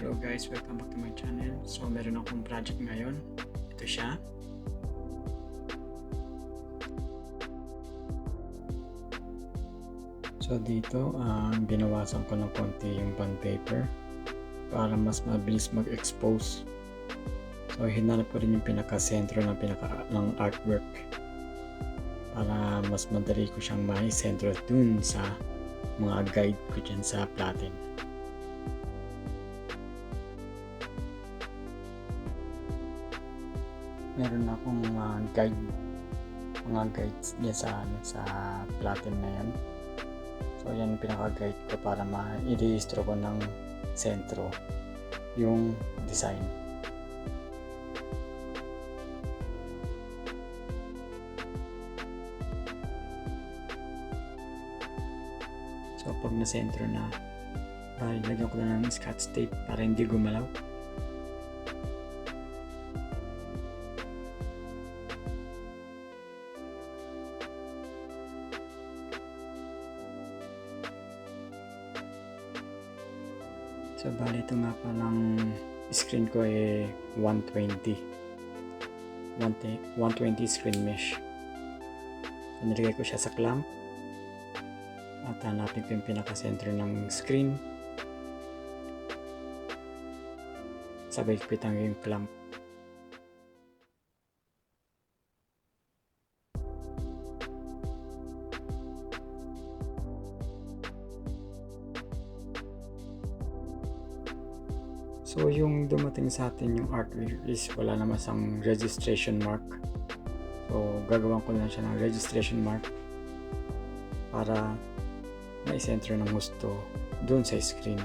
Hello guys, welcome back to my channel. So meron akong project ngayon. Ito siya. So dito, binawasan ko ng konti yung bond paper para mas mabilis mag-expose. So hinanap ko rin yung pinaka-sentro ng artwork para mas madali ko siyang mai-sentro dun sa mga guide ko dyan sa platen. Meron akong mga guides niya sa platen na yan. So yan yung pinaka-guide ko para ma-i-registro ko ng sentro yung design. So pag na-sentro na, lagyan ko na ng scotch tape para hindi gumalaw. So bali ito nga palang screen ko ay 120 screen mesh. So nilagay ko siya sa clamp at hanapin ko yung pinaka-center ng screen. Sabay kipitan ko yung clamp. So yung dumating sa atin yung artwork is wala naman sang registration mark. So gagawan ko na siya ng registration mark para ma-center ng gusto doon sa screen.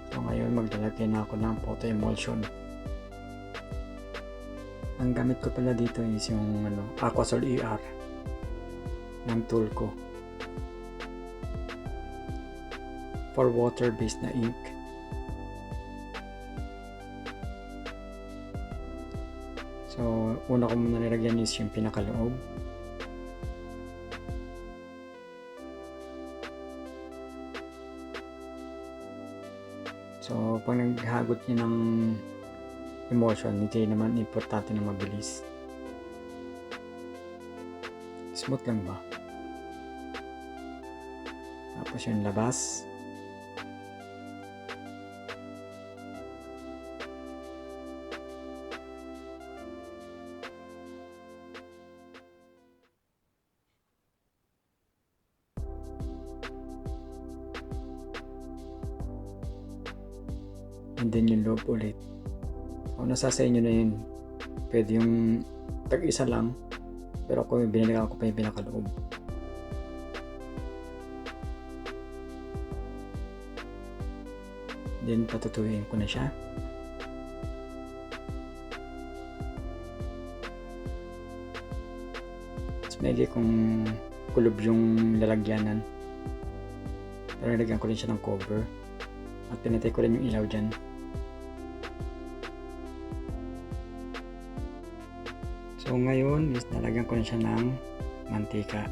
So ngayon maglalagay na ako ng photo emulsion. Ang gamit ko pala dito is yung Aquasol ER ng tool ko for water based na ink. So una ko muna nilagyan is yung pinakaloob. So pag naghagot niya ng emulsion, hindi naman importante na mabilis. Smooth lang ba? Tapos yung labas. And then yung loob ulit. So nasa sa inyo na yun. Pwede yung tag-isa lang. Pero ako biniligan ko pa yung pinakaloob. Then patutuyin ko na siya. Tapos medyo kung kulob yung lalagyanan. Pero nilagyan ko rin siya ng cover. At pinatay ko rin yung ilaw dyan. So ngayon is nalagyan ko na siya ng mantika.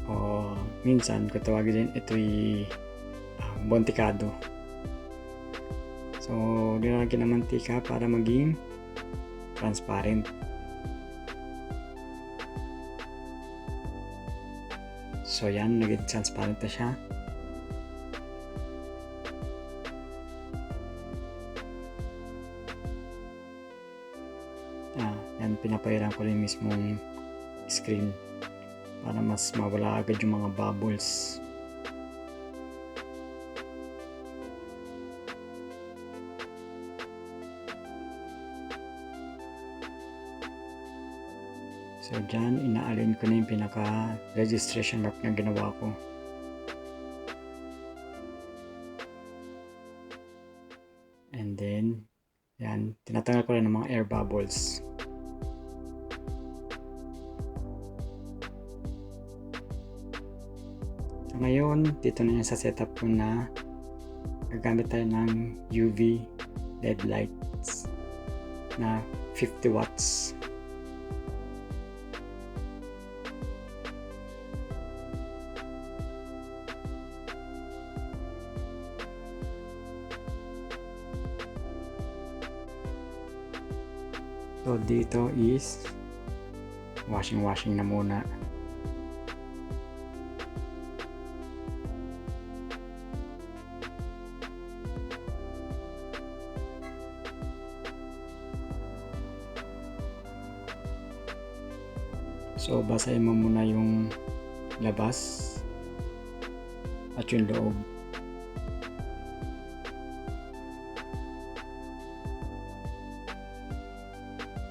O minsan ko tawagin din ito'y bontikado. So linalagyan ng mantika para maging transparent. So yan, naging transparent na siya. Yan, pinapairan ko rin mismong screen para mas mawala agad yung mga bubbles. So dyan, ina-align ko na yung pinaka registration mark na ginawa ko. And then yan, tinatanggal ko rin ng mga air bubbles. So ngayon, dito na yung sa setup ko na gagamit tayo ng UV LED lights na 50 watts. So dito is washing na muna. So basahin mo muna yung labas at yung loob.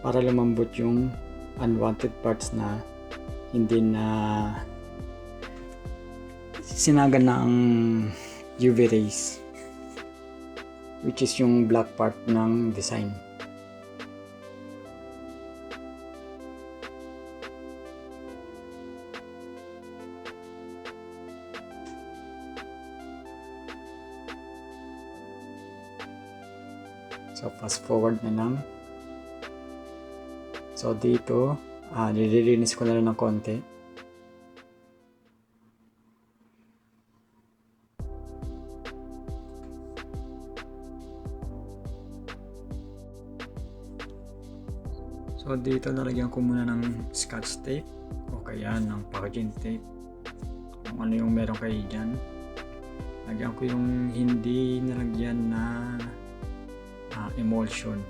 Para lumambot yung unwanted parts na hindi na sinagan ng UV rays, which is yung black part ng design. So fast forward na lang. So dito, nililinis ko na lang ng konti. So dito nalagyan ko muna ng scotch tape o kaya ng packaging tape, kung ano yung meron kayo dyan. Lagyan ko yung hindi nalagyan na emulsion.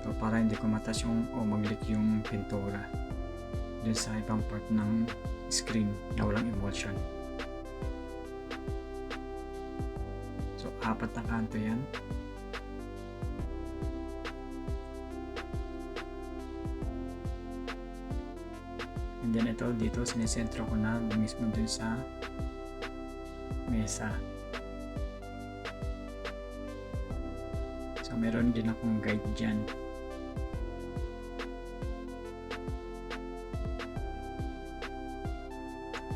So, para hindi ko matas yung o mag-leak yung pintura dun sa ibang part ng screen na walang emulsion. So 4 na kanto yan. And then ito dito sinesentro ko na mismo dun sa mesa. So meron din akong guide dyan.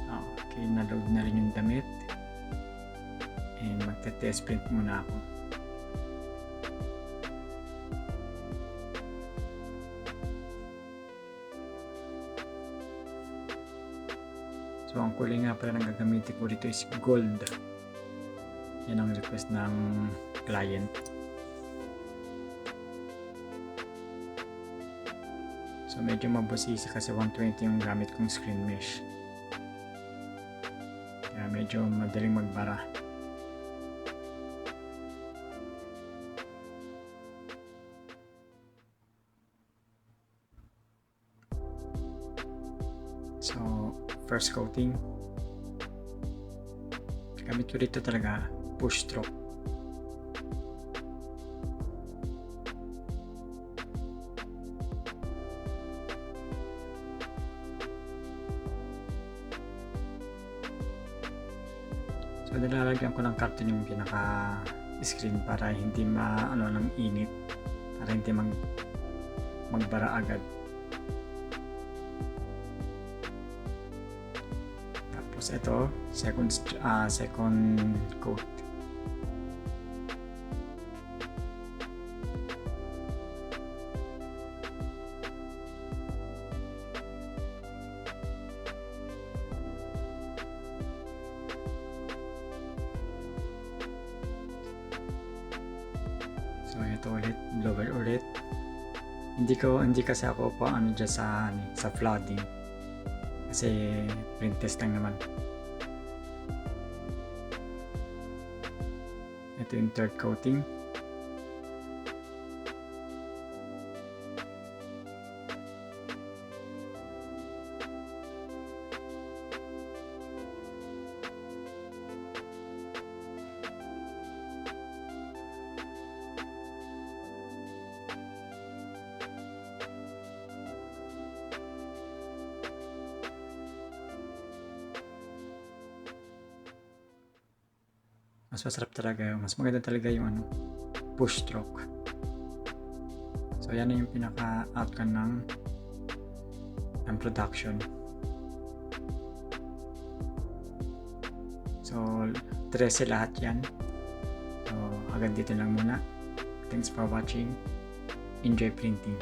Okay, na-load na rin yung damit. And magte-test print muna ako. So ang kulay nga pala na gagamitin ko dito is gold. Yan ang request ng client. So medyo mabusisi kasi 120 yung gamit kong screen mesh. Kaya medyo madaling magbara. So first coating, gamit ko dito talaga push stroke. So nilalagyan ko ng carton yung pinaka screen para hindi maano ng init, para hindi magbara agad. Tapos ito second coat. So ito ulit, blower ulit. Hindi kasi ako pa ano dyan sa flooding. Kasi print test lang naman. Ito yung third coating. Mas masarap talaga, mas maganda talaga yung push stroke. So yan na yung pinaka outcome ng production. So 13 lahat yan. So hanggang dito lang muna. Thanks for watching. Enjoy printing.